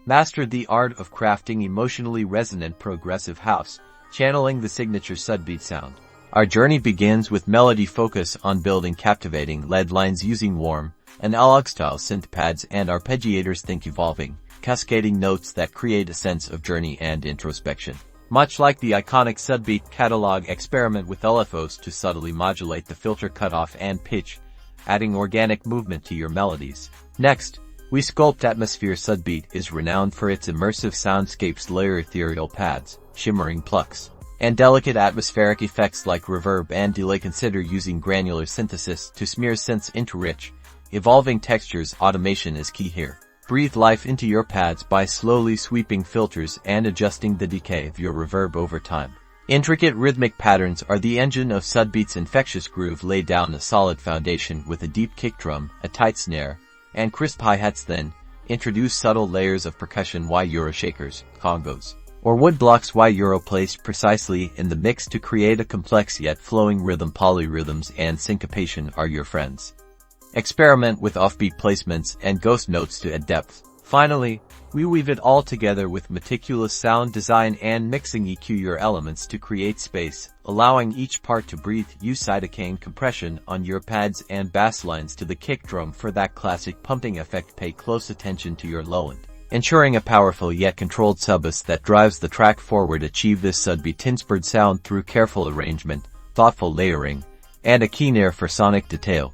Master the art of crafting emotionally resonant progressive house, channeling the signature Sudbeat sound. Our journey begins with melody focus on building captivating lead lines using warm, analog-style synth pads and arpeggiators. Think evolving, cascading notes that create a sense of journey and introspection. Much like the iconic Sudbeat catalog, experiment with LFOs to subtly modulate the filter cutoff and pitch, adding organic movement to your melodies. Next, we sculpt Atmosphere. Sudbeat is renowned for its immersive soundscapes, layer ethereal pads, shimmering plucks, and delicate atmospheric effects like reverb and delay. Consider using granular synthesis to smear synths into rich, evolving textures. Automation is key here. Breathe life into your pads by slowly sweeping filters and adjusting the decay of your reverb over time. Intricate rhythmic patterns are the engine of Sudbeat's infectious groove. Lay down a solid foundation with a deep kick drum, a tight snare, and crisp hi-hats. Then, introduce subtle layers of percussion. Euro shakers, congos, or wood blocks. Euro placed precisely in the mix to create a complex yet flowing rhythm. Polyrhythms and syncopation are your friends. Experiment with offbeat placements and ghost notes to add depth. Finally, we weave it all together with meticulous sound design and mixing. EQ your elements to create space, allowing each part to breathe. Use cytokine compression on your pads and bass lines to the kick drum for that classic pumping effect. Pay close attention to your low end, ensuring a powerful yet controlled sub-bass that drives the track forward. Achieve this Sudbeat-inspired sound through careful arrangement, thoughtful layering, and a keen ear for sonic detail.